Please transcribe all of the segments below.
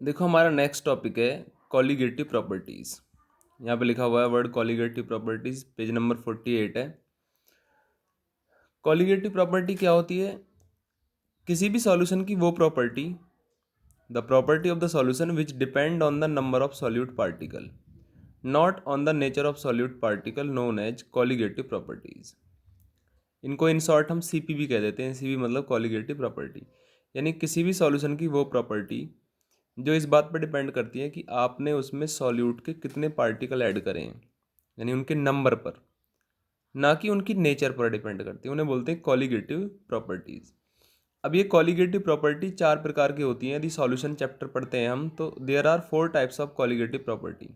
देखो हमारा next topic है कॉलीगेटिव प्रॉपर्टीज़। यहाँ पे लिखा हुआ है word colligative properties, page number 48 है। कॉलीगेटिव प्रॉपर्टी क्या होती है? किसी भी सॉल्यूशन की वो property, the property of the solution which depend on the number of solute particle, not on the nature of solute particle, known as colligative properties. इनको in short हम सीपी भी कह देते हैं। सीपी मतलब कॉलीगेटिव प्रॉपर्टी, यानी किसी भी सॉल्यूशन की वो प्रॉपर्टी जो इस बात पर डिपेंड करती है कि आपने उसमें सॉल्यूट के कितने पार्टिकल ऐड करें हैं, यानी उनके नंबर पर, ना कि उनकी नेचर पर डिपेंड करती है। उन्हें बोलते हैं कॉलीगेटिव प्रॉपर्टीज़। अब ये कॉलीगेटिव प्रॉपर्टी चार प्रकार की होती हैं। यदि सॉल्यूशन चैप्टर पढ़ते हैं हम तो there are 4 types of colligative property.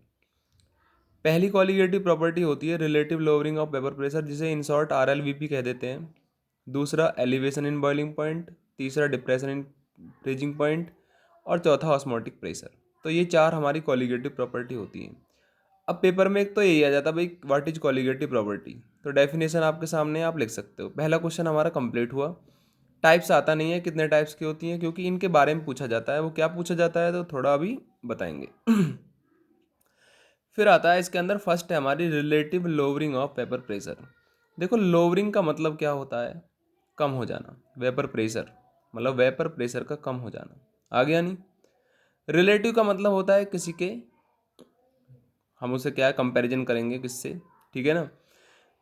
पहली कॉलीगेटिव प्रॉपर्टी होती है relative lowering of vapour pressure, जिसे इन शॉर्ट RLVP कह देते हैं। दूसरा एलिवेशन इन बॉइलिंग पॉइंट, तीसरा डिप्रेशन इन फ्रीजिंग पॉइंट, और चौथा ऑस्मोटिक प्रेशर। तो ये चार हमारी कॉलीगेटिव प्रॉपर्टी होती हैं। अब पेपर में एक तो यही आ जाता है भाई, व्हाट इज कॉलीगेटिव प्रॉपर्टी। तो डेफिनेशन आपके सामने है, आप लिख सकते हो। पहला क्वेश्चन हमारा कंप्लीट हुआ। टाइप्स आता नहीं है कितने टाइप्स की होती हैं, क्योंकि इनके बारे में पूछा जाता है। वो क्या पूछा जाता है तो थोड़ा अभी बताएंगे। फिर आता है इसके अंदर, फर्स्ट है हमारी relative lowering of vapour pressure. देखो लोअरिंग का मतलब क्या होता है? कम हो जाना। वेपर प्रेशर मतलब वेपर प्रेशर का कम हो जाना, आ गया नहीं? रिलेटिव का मतलब होता है किसी के, हम उसे क्या कंपैरिजन करेंगे किससे, ठीक है ना?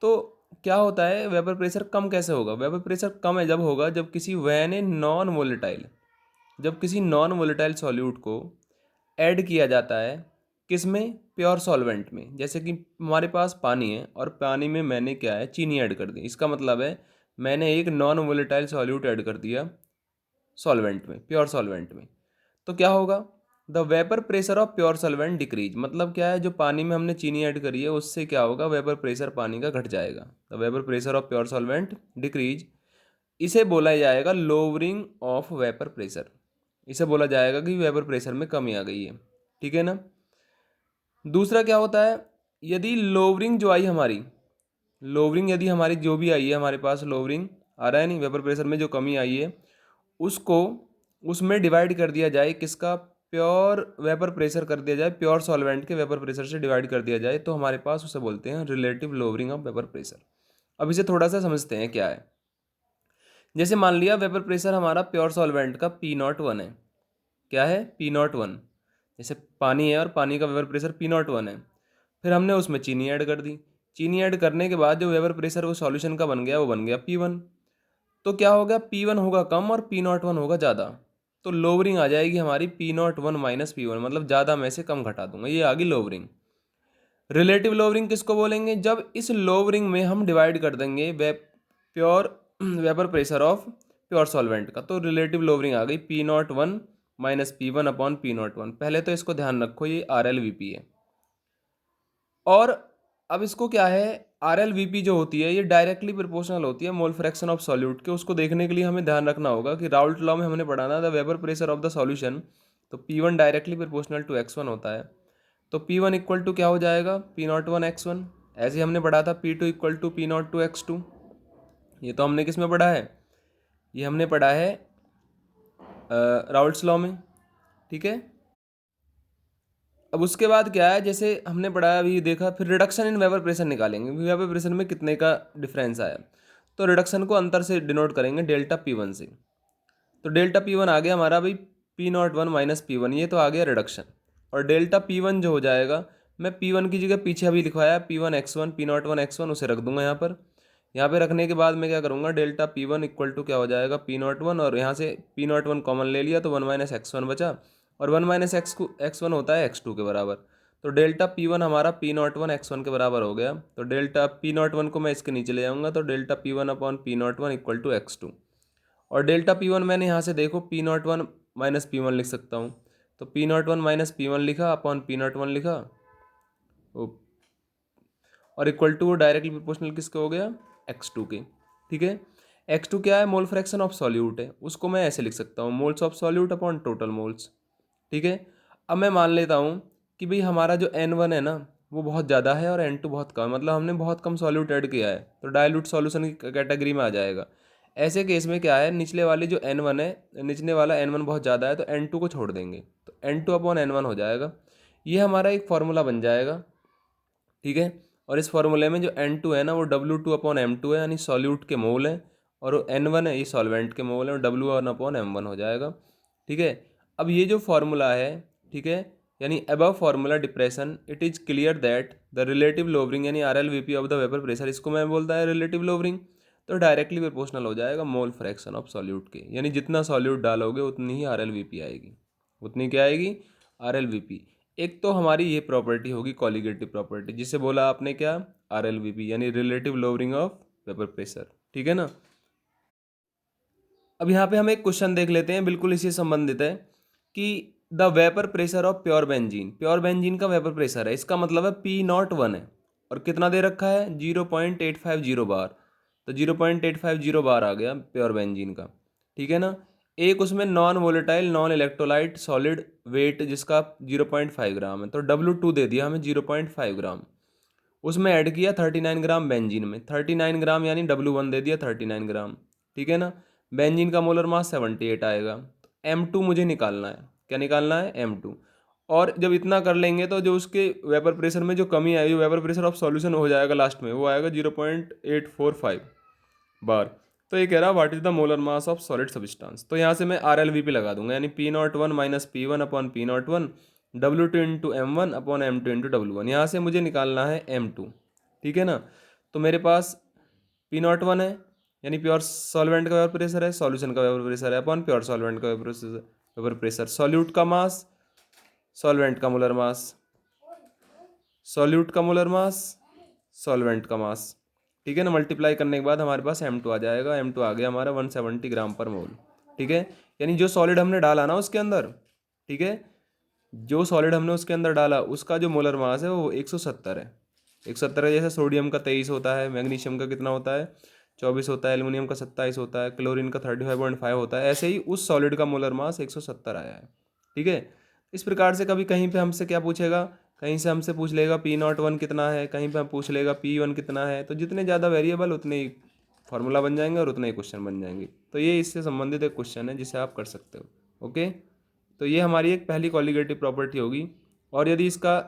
तो क्या होता है, वेपर प्रेशर कम कैसे होगा? वेपर प्रेशर कम है जब होगा जब किसी वैन ए नॉन वोलेटाइल, जब किसी नॉन वोलेटाइल सॉल्यूट को ऐड किया जाता है, किस में? प्योर सॉल्वेंट में। जैसे कि हमारे पास पानी है और पानी में मैंने क्या है, चीनी ऐड कर दी। इसका मतलब है मैंने एक नॉन वोलेटाइल सॉल्यूट ऐड कर दिया सॉल्वेंट में, प्योर सॉल्वेंट में। तो क्या होगा? The vapour pressure of pure solvent decrease. मतलब क्या है, जो पानी में हमने चीनी ऐड करी है उससे क्या होगा, वेपर प्रेशर पानी का घट जाएगा। The vapour pressure of pure solvent decrease. इसे बोला जाएगा लोअरिंग ऑफ वेपर प्रेशर। इसे बोला जाएगा कि वेपर प्रेशर में कमी आ गई है, ठीक है ना? दूसरा क्या होता है, यदि लोअरिंग जो आई हमारी, लोअरिंग यदि हमारी जो भी आई है, हमारे पास लोअरिंग आ रहा है नहीं, वेपर प्रेशर में जो कमी आई है उसको उसमें डिवाइड कर दिया जाए, किसका? प्योर वेपर प्रेशर कर दिया जाए, प्योर सॉल्वेंट के वेपर प्रेशर से डिवाइड कर दिया जाए, तो हमारे पास उसे बोलते हैं relative lowering of vapour pressure. अब इसे थोड़ा सा समझते हैं क्या है। जैसे मान लिया वेपर प्रेशर हमारा प्योर सॉल्वेंट का P01 है। क्या है? P01। जैसे पानी है और पानी का वेपर प्रेशर P01 है। फिर हमने उसमें चीनी ऐड कर दी। चीनी ऐड करने के बाद जो वेपर प्रेशर वो सॉल्यूशन का बन गया, वो बन गया P1। तो क्या होगा, P1 होगा कम और P01 होगा ज़्यादा। तो लोअरिंग आ जाएगी हमारी P01 माइनस P1, मतलब ज़्यादा में से कम घटा दूंगा, ये आ गई लोअरिंग। रिलेटिव लोअरिंग किसको बोलेंगे? जब इस लोअरिंग में हम डिवाइड कर देंगे pure vapour pressure of pure solvent का, तो रिलेटिव लोअरिंग आ गई P01 minus P1 upon P01। पहले तो इसको ध्यान रखो, ये RLVP है। और अब इसको क्या है, RLVP जो होती है ये डायरेक्टली प्रोपोर्शनल होती है मोल फ्रैक्शन ऑफ सॉल्यूट के। उसको देखने के लिए हमें ध्यान रखना होगा कि राउल्ट लॉ में हमने पढ़ा ना, the vapour pressure of the solution, तो P1 directly proportional to X1 होता है। तो P1 इक्वल टू क्या हो जाएगा, P01 X1। ऐसे ही हमने पढ़ा था P2 equal to P02 X2। ये तो हमने किस में पढ़ा है? ये हमने पढ़ा है राउल्ट्स लॉ में, ठीक है। अब उसके बाद क्या है, जैसे हमने पढ़ा अभी देखा, फिर रिडक्शन इन वेपर प्रेशर निकालेंगे। वेपर प्रेशर में कितने का डिफरेंस आया, तो रिडक्शन को अंतर से डिनोट करेंगे डेल्टा P1 से। तो डेल्टा P1 आ गया हमारा भाई P01 माइनस P1, ये तो आ गया रिडक्शन। और डेल्टा P1 जो हो जाएगा, मैं P1 की जगह पीछे अभी लिखवाया P1 X1, P01 X1, उसे रख दूंगा यहाँ पर। यहाँ पे रखने के बाद मैं क्या करूँगा, डेल्टा P1 इक्वल टू क्या हो जाएगा, P01, और यहाँ से P01 कॉमन ले लिया तो 1 माइनस X1 बचा, और 1 माइनस X1 होता है X2 के बराबर। तो डेल्टा P1 हमारा P01 X1 के बराबर हो गया। तो डेल्टा P01 को मैं इसके नीचे ले जाऊँगा, तो delta P1 upon P01 equal to X2। और डेल्टा P1 मैंने यहाँ से देखो P01 माइनस P1 लिख सकता हूँ। तो P01 माइनस P1 लिखा अपॉन P01 लिखा, और इक्वल टू डायरेक्टली प्रोपोर्शनल किसके हो गया, X2 के, ठीक है। X2 क्या है, मोल फ्रैक्शन ऑफ सॉल्यूट है, उसको मैं ऐसे लिख सकता हूँ, moles of solute upon total moles, ठीक है। अब मैं मान लेता हूँ कि भाई हमारा जो N1 है ना वो बहुत ज़्यादा है और N2 बहुत कम है, मतलब हमने बहुत कम सॉल्यूट ऐड किया है, तो डाइल्यूट सॉल्यूशन की कैटेगरी में आ जाएगा। ऐसे केस में क्या है, निचले वाली जो N1 है, निचले वाला N1 बहुत ज़्यादा है तो N2 को छोड़ देंगे, तो N2 अपॉन N1 हो जाएगा। ये हमारा एक फार्मूला बन जाएगा, ठीक है। और इस फार्मूले में जो N2 है ना वो W2 अपॉन M2 है, यानी सॉल्यूट के मोल है, और N1 है ये सॉल्वेंट के मोल है, और W1 अपॉन M1 हो जाएगा, ठीक है। अब ये जो फार्मूला है, ठीक है, यानी above formula depression, it is clear that the relative lowering यानी RLVP of the vapour pressure, इसको मैं बोलता है रिलेटिव लोवरिंग, तो डायरेक्टली प्रोपोर्शनल हो जाएगा मोल फ्रैक्शन ऑफ सॉल्यूट के, यानी जितना सॉल्यूट डालोगे उतनी ही RLVP आएगी, उतनी क्या आएगी, RLVP। एक तो हमारी ये प्रॉपर्टी होगी कॉलिगेटिव प्रॉपर्टी, जिसे बोला आपने क्या, RLVP यानी relative lowering of vapour pressure, ठीक है ना। अब यहाँ पे हम एक क्वेश्चन देख लेते हैं, बिल्कुल इसी से संबंधित है कि the vapour pressure of pure benzene का वेपर प्रेशर है, इसका मतलब है P01 है, और कितना दे रखा है 0.850 बार, तो 0.850 बार आ गया प्योर बेंजीन का, ठीक है ना। एक उसमें non volatile non electrolyte solid weight जिसका 0.5 ग्राम है, तो W2 दे दिया हमें 0.5 ग्राम, उसमें ऐड किया 39 ग्राम बेंजीन में, 39 ग्राम यानी W1 दे दिया 39 ग्राम, ठीक है ना। बेंजीन का मोलर मास 78 आएगा, तो M2 मुझे निकालना है, क्या निकालना है, M2। और जब इतना कर लेंगे तो जो उसके वेपर प्रेशर में जो कमी आएगी, वेपर प्रेशर ऑफ सॉल्यूशन हो जाएगा लास्ट में, वो आएगा 0.845 बार। तो ये कह रहा what is the molar mass of solid substance, तो यहाँ से मैं RLVP लगा दूंगा, यानी P01 minus P1 upon P01, W2 into M1 upon M2 into W1, यहाँ से मुझे निकालना है M2, ठीक है ना। तो मेरे पास P01 है, यानी प्योर सॉल्वेंट का वेपर प्रेशर है, सॉल्यूशन का वेपर प्रेशर है, अपॉन प्योर सॉल्वेंट का वेपर प्रेशर, सॉल्यूट का मास, सॉल्वेंट का मोलर मास, सॉल्यूट का मोलर मास, सॉल्वेंट का मास, ठीक है ना। मल्टीप्लाई करने के बाद हमारे पास M2 आ जाएगा, M2 आ गया हमारा 170 ग्राम पर मोल, ठीक है। यानी जो सॉलिड हमने डाला ना उसके अंदर, ठीक है, जो सॉलिड हमने उसके अंदर डाला उसका जो मोलर मास है वो 170 है, 170 है। जैसे सोडियम का 23 होता है, मैग्नीशियम का कितना होता है 24 होता है, एल्युमिनियम का 27 होता है, क्लोरीन का 35.5 होता है, ऐसे ही उस सॉलिड का मोलर मास 170 आया है, ठीक है। इस प्रकार से कभी कहीं पे हमसे क्या पूछेगा, कहीं से हमसे पूछ लेगा P01 कितना है, कहीं पे हम पूछ लेगा P1 कितना है, तो जितने ज़्यादा वेरिएबल उतने ही फार्मूला बन जाएंगे और उतने ही क्वेश्चन बन जाएंगे। तो ये इससे संबंधित एक क्वेश्चन है जिसे आप कर सकते हो, ओके। तो ये हमारी एक पहली कॉलिगेटिव प्रॉपर्टी होगी। और यदि इसका